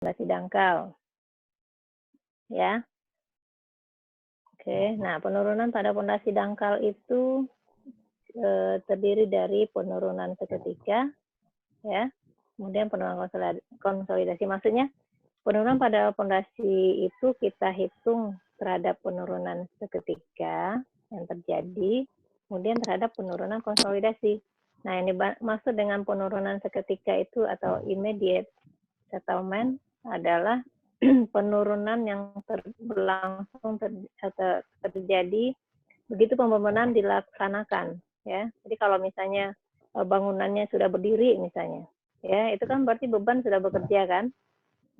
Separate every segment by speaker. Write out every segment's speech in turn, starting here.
Speaker 1: pondasi dangkal. Ya. Oke, nah penurunan pada pondasi dangkal itu terdiri dari penurunan seketika, ya, kemudian penurunan konsolidasi. Maksudnya penurunan pada pondasi itu kita hitung terhadap penurunan seketika yang terjadi, kemudian terhadap penurunan konsolidasi. Nah, ini maksud dengan penurunan seketika itu atau immediate settlement adalah penurunan yang berlangsung terjadi begitu pembebanan dilaksanakan, ya. Jadi kalau misalnya bangunannya sudah berdiri misalnya, ya, itu kan berarti beban sudah bekerja kan.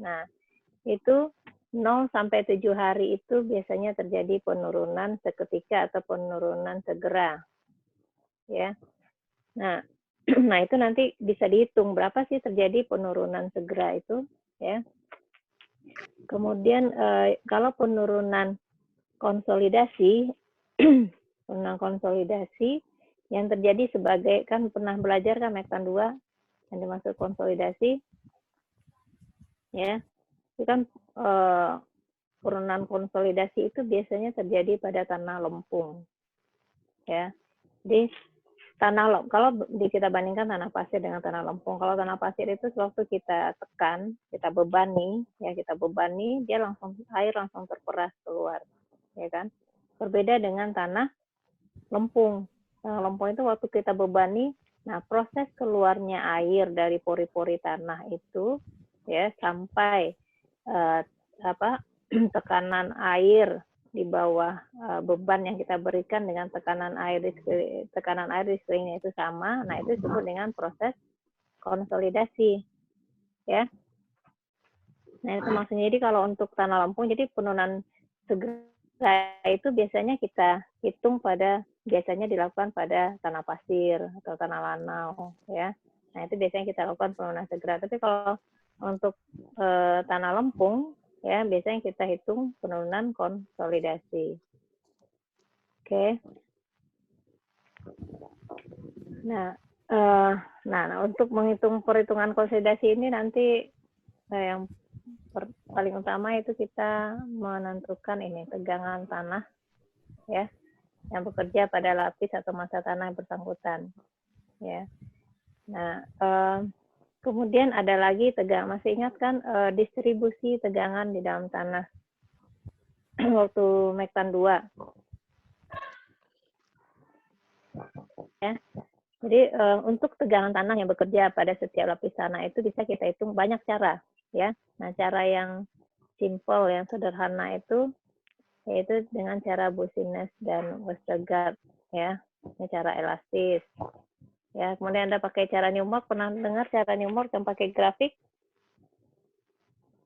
Speaker 1: Nah, itu 0 sampai 7 hari itu biasanya terjadi penurunan seketika atau penurunan segera, ya. Nah, nah itu nanti bisa dihitung berapa sih terjadi penurunan segera itu, ya. Kemudian kalau penurunan konsolidasi, penurunan konsolidasi yang terjadi sebagai, kan pernah belajar kan Mektan 2 yang dimaksud konsolidasi, ya, itu kan penurunan konsolidasi itu biasanya terjadi pada tanah lempung, ya. Jadi kalau kita bandingkan tanah pasir dengan tanah lempung, kalau tanah pasir itu waktu kita tekan, kita bebani, dia air langsung terperas keluar, ya kan. Berbeda dengan tanah lempung. Tanah lempung itu waktu kita bebani, nah proses keluarnya air dari pori-pori tanah itu, ya, sampai tekanan air di bawah beban yang kita berikan dengan tekanan air di sekelilingnya itu sama. Nah, itu disebut dengan proses konsolidasi, ya. Nah, itu maksudnya. Jadi kalau untuk tanah lempung, jadi penurunan segera itu biasanya kita hitung biasanya dilakukan pada tanah pasir atau tanah lanau, ya. Nah, itu biasanya kita lakukan penurunan segera. Tapi kalau untuk tanah lempung, ya, biasanya kita hitung penurunan konsolidasi. Oke. Nah, untuk menghitung perhitungan konsolidasi ini nanti yang paling utama itu kita menentukan ini tegangan tanah, ya, yang bekerja pada lapis atau massa tanah yang bersangkutan, ya. Nah, kemudian ada lagi masih ingat kan distribusi tegangan di dalam tanah waktu Mektan 2. Ya. Jadi untuk tegangan tanah yang bekerja pada setiap lapis tanah itu bisa kita hitung banyak cara, ya. Nah, cara yang simple, yang sederhana itu yaitu dengan cara Boussinesq dan Westergaard, ya. Ini cara elastis. Ya, kemudian Anda pakai cara Newmark, pernah dengar cara Newmark yang pakai grafik?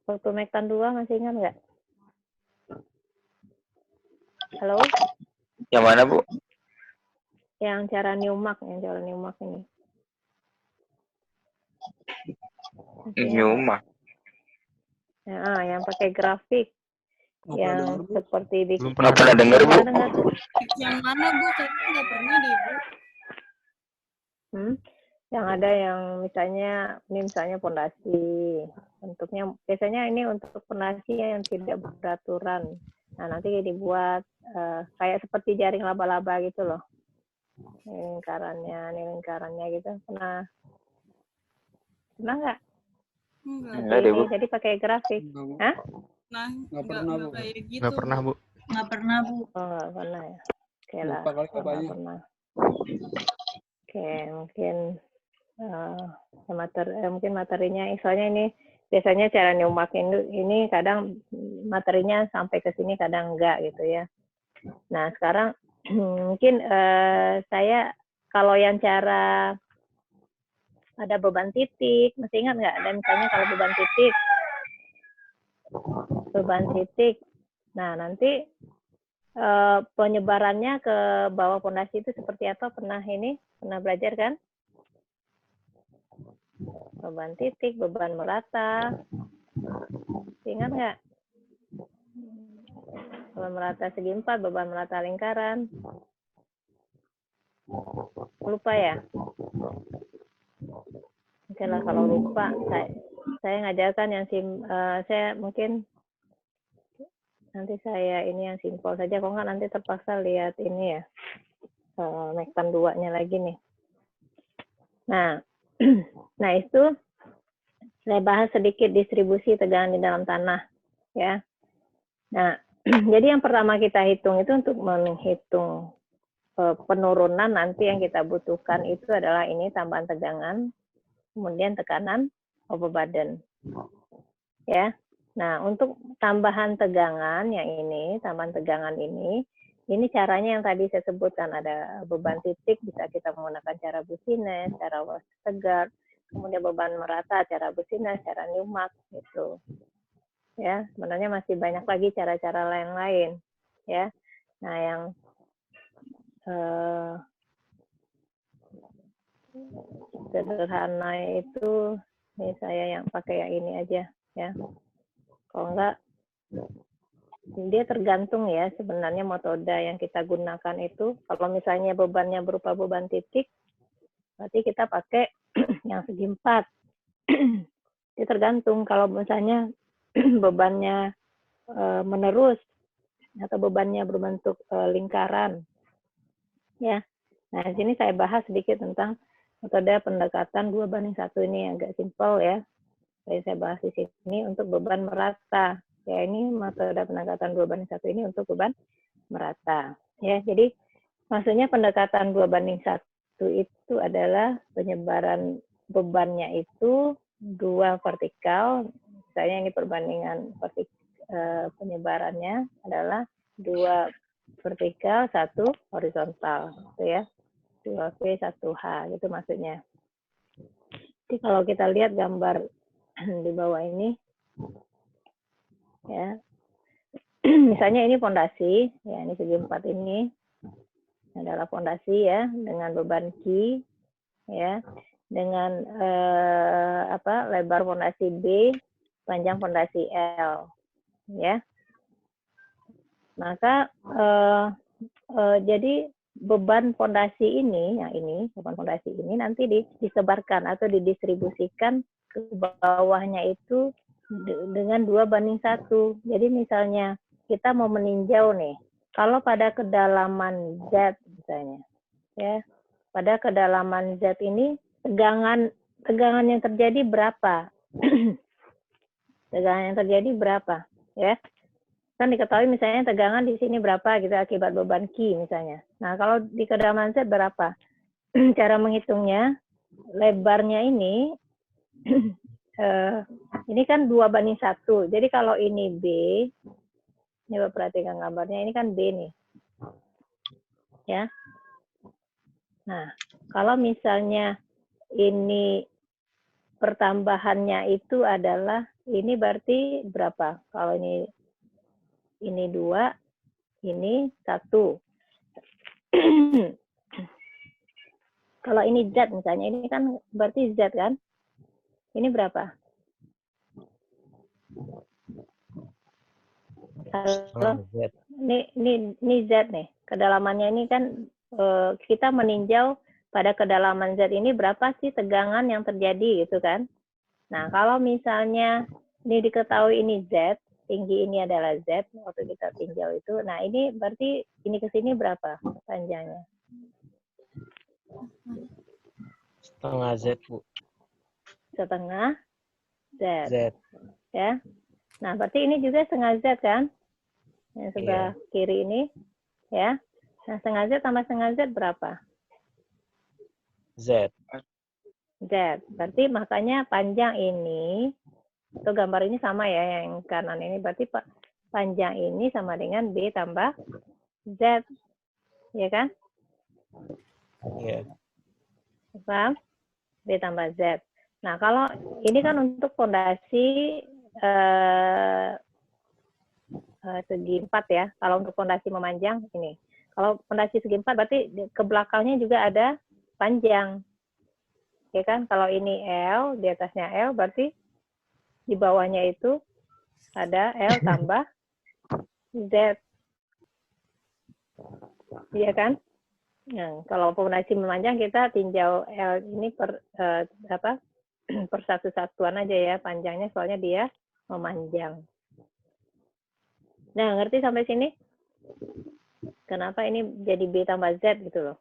Speaker 1: Waktu Mektan 2 masih ingat nggak? Halo?
Speaker 2: Yang mana, Bu?
Speaker 1: Yang cara Newmark ini.
Speaker 2: Newmark.
Speaker 1: Ya, yang pakai grafik. Yang seperti
Speaker 2: belum pernah dengar, Bu.
Speaker 3: Yang mana, Bu? Kayaknya nggak pernah deh, Bu.
Speaker 1: Yang ada yang misalnya pondasi, bentuknya biasanya ini untuk pondasi yang tidak beraturan. Nah, nanti dibuat kayak seperti jaring laba-laba gitu loh. Ini lingkarannya gitu. Pernah nggak?
Speaker 3: Enggak
Speaker 2: deh, Bu.
Speaker 1: Jadi pakai grafik. Hah?
Speaker 3: Nah, nggak kayak gitu.
Speaker 2: Nggak pernah, Bu.
Speaker 3: Nggak pernah, Bu.
Speaker 1: Oh, nggak pernah ya. Oke lah. Nggak pernah. Oke, mungkin mungkin materinya, soalnya ini biasanya cara Newmark ini kadang materinya sampai ke sini kadang enggak gitu ya. Nah, sekarang mungkin saya kalau yang cara ada beban titik, masih ingat nggak? Dan misalnya kalau beban titik, nah nanti penyebarannya ke bawah pondasi itu seperti apa? Pernah belajar kan? Beban titik, beban merata. Ingat nggak? Beban merata segi 4, beban merata lingkaran. Lupa ya? Oke lah, kalau lupa, saya ngajarkan yang saya mungkin nanti saya ini yang simpel saja, kalau nggak nanti terpaksa lihat ini ya, Mektan 2-nya lagi nih. Nah, nah itu saya bahas sedikit distribusi tegangan di dalam tanah, ya. Nah, jadi yang pertama kita hitung itu untuk menghitung penurunan nanti yang kita butuhkan itu adalah ini tambahan tegangan, kemudian tekanan, overburden, ya. Nah, untuk tambahan tegangan yang ini, tambahan tegangan ini caranya yang tadi saya sebutkan, ada beban titik, bisa kita menggunakan cara Busines, cara Westergaard, kemudian beban merata, cara Busines, cara Newmark, gitu. Ya, sebenarnya masih banyak lagi cara-cara lain-lain, ya. Nah, yang sederhana itu, ini saya yang pakai yang ini aja, ya. Kalau enggak, dia tergantung ya sebenarnya metode yang kita gunakan itu. Kalau misalnya bebannya berupa beban titik, berarti kita pakai yang segi 4. Dia tergantung kalau misalnya bebannya menerus atau bebannya berbentuk lingkaran. Ya. Nah, di sini saya bahas sedikit tentang metode pendekatan 2:1 ini, agak simpel ya. Saya bahas di sini untuk beban merata. Ya, ini metode pendekatan 2:1 ini untuk beban merata. Ya, jadi maksudnya pendekatan 2:1 itu adalah penyebaran bebannya itu 2 vertikal. Misalnya ini perbandingan penyebarannya adalah 2 vertikal, 1 horizontal, gitu ya. 2V, 1H, gitu maksudnya. Jadi kalau kita lihat gambar di bawah ini, ya, misalnya ini fondasi, ya, ini segi 4 ini adalah fondasi ya, dengan beban Q, ya, dengan lebar fondasi B, panjang fondasi L, ya. Maka jadi beban fondasi ini, yang ini, beban fondasi ini nanti disebarkan atau didistribusikan ke bawahnya itu dengan 2:1. Jadi misalnya kita mau meninjau nih, kalau pada kedalaman Z misalnya, ya, pada kedalaman Z ini tegangan yang terjadi berapa? Tegangan yang terjadi berapa? Ya, kan diketahui misalnya tegangan di sini berapa gitu akibat beban Q misalnya. Nah, kalau di kedalaman Z berapa? Cara menghitungnya, lebarnya ini ini kan 2:1. Jadi kalau ini B, coba perhatikan gambarnya, ini kan B nih. Ya. Nah, kalau misalnya ini pertambahannya itu adalah, ini berarti berapa? Kalau ini 2, ini 1. Kalau ini Z misalnya, ini kan berarti Z kan? Ini berapa? Kalau ini Z nih, kedalamannya ini kan kita meninjau pada kedalaman Z ini berapa sih tegangan yang terjadi gitu kan? Nah, kalau misalnya ini diketahui ini Z, tinggi ini adalah Z waktu kita tinjau itu. Nah, ini berarti ini ke sini berapa panjangnya?
Speaker 4: Setengah Z, Bu.
Speaker 1: Setengah Z.
Speaker 4: Z.
Speaker 1: Ya. Nah, berarti ini juga setengah Z kan? Yang sebelah kiri ini. Ya. Nah, setengah Z tambah setengah Z berapa?
Speaker 4: Z.
Speaker 1: Z. Berarti makanya panjang ini, itu gambar ini sama ya, yang kanan ini. Berarti panjang ini sama dengan B tambah Z. Ya kan?
Speaker 4: Iya.
Speaker 1: Paham? B tambah Z. Nah, kalau ini kan untuk fondasi segi 4 ya. Kalau untuk fondasi memanjang ini. Kalau fondasi segi 4 berarti ke belakangnya juga ada panjang. Ya kan? Kalau ini L, di atasnya L berarti di bawahnya itu ada L tambah Z. Iya kan? Nah, kalau fondasi memanjang kita tinjau L ini per persatu-satuan aja ya panjangnya, soalnya dia memanjang. Nah, ngerti sampai sini? Kenapa ini jadi B tambah Z gitu loh?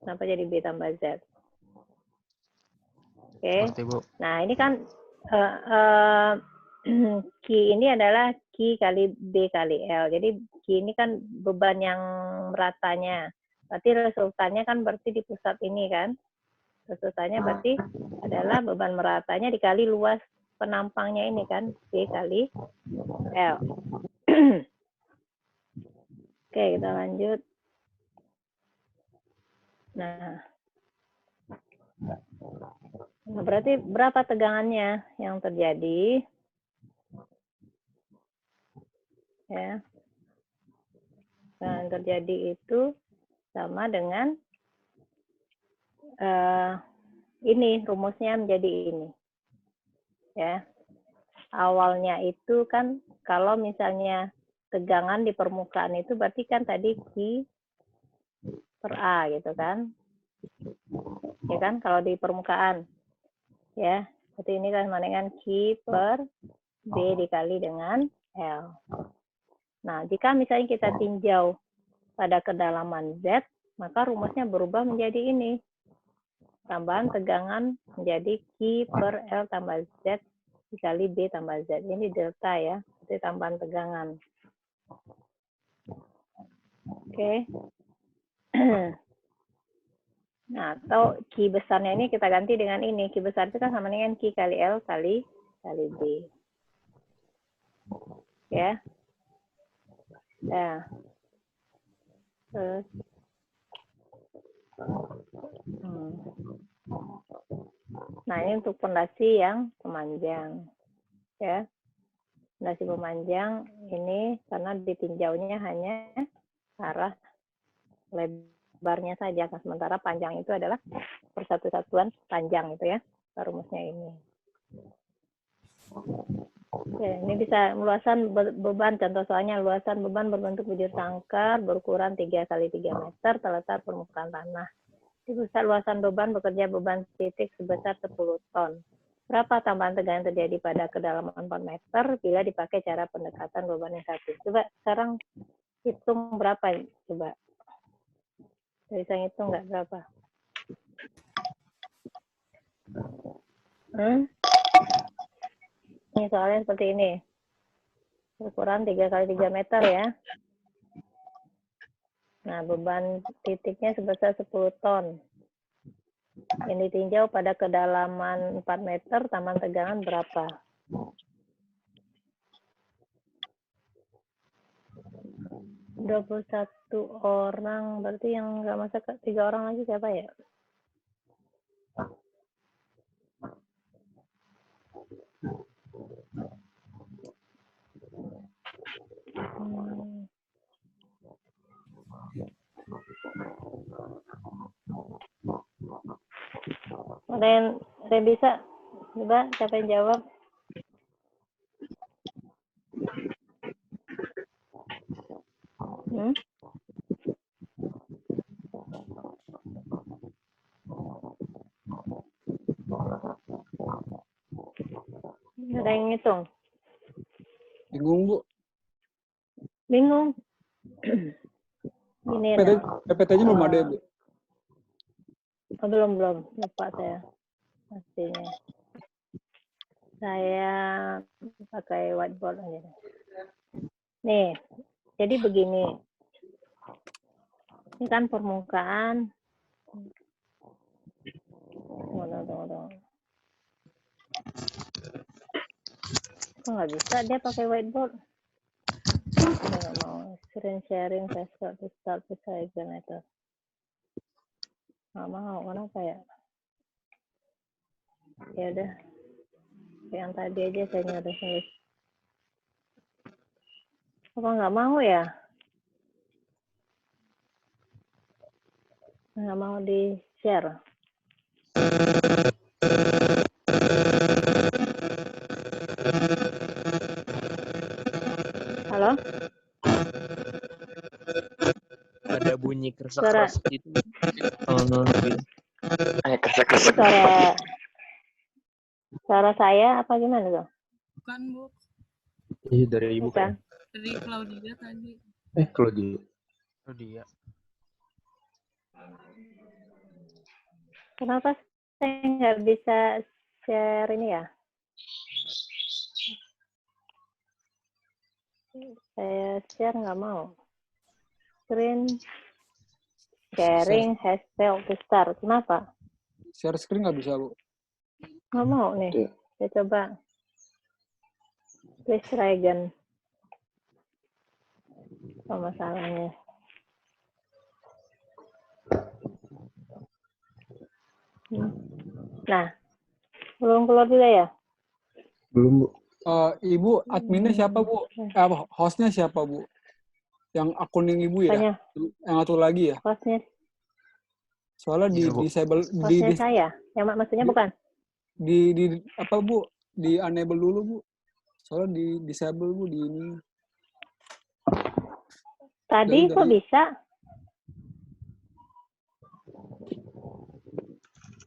Speaker 1: Kenapa jadi B tambah Z? Oke.
Speaker 4: Ngerti, Bu.
Speaker 1: Nah, ini kan Q ini adalah Q kali B kali L. Jadi Q ini kan beban yang meratanya. Berarti resultannya kan berarti di pusat ini kan. Resultannya berarti adalah beban meratanya dikali luas penampangnya ini kan. B kali L. Oke, kita lanjut. Nah, berarti berapa tegangannya yang terjadi? Ya. Nah, yang terjadi itu sama dengan ini, rumusnya menjadi ini. Ya. Awalnya itu kan kalau misalnya tegangan di permukaan itu berarti kan tadi Q per A gitu kan. Ya kan kalau di permukaan. Ya. Berarti ini kan sama dengan Q per B dikali dengan L. Nah, jika misalnya kita tinjau pada kedalaman Z, maka rumusnya berubah menjadi ini. Tambahan tegangan menjadi Q per L tambah Z dikali B tambah Z. Ini delta ya, itu tambahan tegangan. Oke. Nah, atau Q besarnya ini kita ganti dengan ini. Q besar itu kan sama dengan Q kali L kali B. Ya. Ya. Terus. Nah, ini untuk pondasi yang pemanjang. Ya. Pondasi pemanjang ini karena ditinjaunya hanya arah lebarnya saja. Sementara panjang itu adalah persatu-satuan panjang itu ya. Rumusnya ini. Oke, ini bisa luasan beban, contoh soalnya luasan beban berbentuk bujur sangkar berukuran 3 kali 3 meter terletak permukaan tanah. Di pusat luasan beban bekerja beban titik sebesar 10 ton. Berapa tambahan tegangan terjadi pada kedalaman 4 meter bila dipakai cara pendekatan beban yang satu? Coba sekarang hitung berapa? Coba. Bisa ngitung nggak berapa? Ini soalnya seperti ini. Ukuran 3 kali 3 meter ya. Nah, beban titiknya sebesar 10 ton. Yang ditinjau pada kedalaman 4 meter, tambahan tegangan berapa? ...21 orang, berarti yang nggak masuk 3 orang lagi siapa ya? Ada yang bisa? Coba siapa yang jawab? Ada yang ngitung?
Speaker 5: Bingung, Bu.
Speaker 1: Bingung? Ini
Speaker 5: PPT-nya belum ada ya, Bu?
Speaker 1: Oh, belum. Lupa saya. Pastinya. Saya pakai whiteboard aja. Nih, jadi begini. Ini kan permukaan. Tunggu. Kok nggak bisa dia pakai whiteboard? Saya nggak mau. Screen sharing, start generator. Nggak mau, kenapa ya? Ya udah. Yang tadi aja saya nulis. Apa nggak mau ya? Nggak mau di-share. Halo?
Speaker 4: Ada bunyi keras-keras gitu. Oh, no.
Speaker 2: Kresek-kresek.
Speaker 1: Suara Suara saya apa gimana tuh?
Speaker 3: Bukan, Bu.
Speaker 4: Iya, dari ibu
Speaker 1: Bukan.
Speaker 4: kan.
Speaker 3: Dari Claudia tadi.
Speaker 4: Kalau dia. Oh, dia.
Speaker 1: Kenapa saya nggak bisa share ini ya? Saya share nggak mau. Screen sharing has failed to start. Kenapa?
Speaker 5: Share screen nggak bisa, Bu.
Speaker 1: Nggak mau nih.
Speaker 2: Iya.
Speaker 1: Saya coba. Please try again. Apa masalahnya? Nah, belum keluar juga ya?
Speaker 4: Belum, Bu.
Speaker 5: Ibu, adminnya siapa, Bu? Hostnya siapa, Bu? Yang akun yang Ibu ya?
Speaker 1: Apanya?
Speaker 5: Yang satu lagi ya?
Speaker 1: Hostnya,
Speaker 5: Soalnya di
Speaker 4: Iya, Bu.
Speaker 5: disable,
Speaker 1: hostnya saya. Yang maksudnya bukan?
Speaker 5: di apa, Bu? Di enable dulu, Bu. Soalnya di disable, Bu, di ini.
Speaker 1: Tadi kok bisa?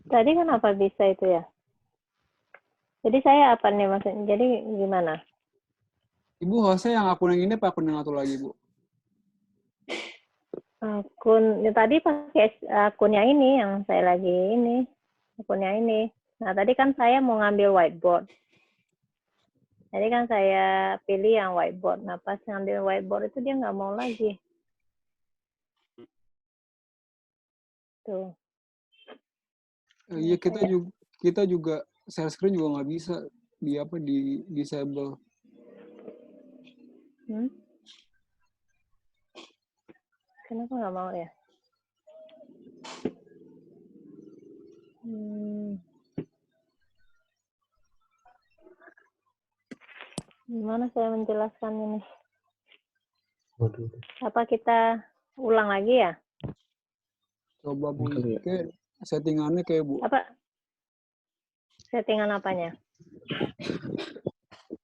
Speaker 1: Tadi kenapa bisa itu ya? Jadi saya apa nih maksudnya? Jadi gimana?
Speaker 5: Ibu hostnya yang akun yang ini apa akun yang satu lagi, Bu?
Speaker 1: Akun ya, tadi pakai akunnya ini yang saya lagi ini, akunnya ini. Nah tadi kan saya mau ngambil whiteboard. Jadi kan saya pilih yang whiteboard. Nah pas ngambil whiteboard itu dia nggak mau lagi. Tuh.
Speaker 5: Iya, kita juga share screen juga nggak bisa di disable.
Speaker 1: Kenapa nggak mau ya? Gimana saya menjelaskan ini?
Speaker 4: Waduh.
Speaker 1: Apa kita ulang lagi ya?
Speaker 5: Coba, Bu.
Speaker 4: Kali ya.
Speaker 5: Kayak settingannya kayak, Bu.
Speaker 1: Apa? Settingan apanya?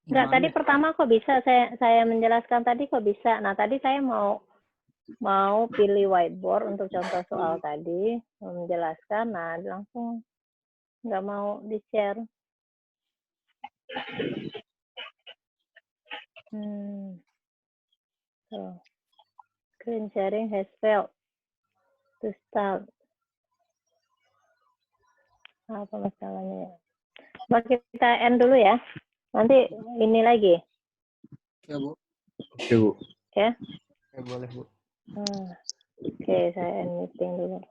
Speaker 1: Enggak,
Speaker 5: Gimana?
Speaker 1: tadi pertama kok bisa saya menjelaskan tadi kok bisa. Nah, tadi saya mau pilih whiteboard untuk contoh soal tadi, mau menjelaskan, nah langsung nggak mau di-share. So, screen sharing has failed to start. Apa masalahnya ya? Coba kita end dulu ya. Nanti ini lagi.
Speaker 5: Ya, Bu.
Speaker 4: Oke, Bu.
Speaker 1: Ya.
Speaker 4: Boleh, Bu.
Speaker 1: Oke, saya end meeting dulu.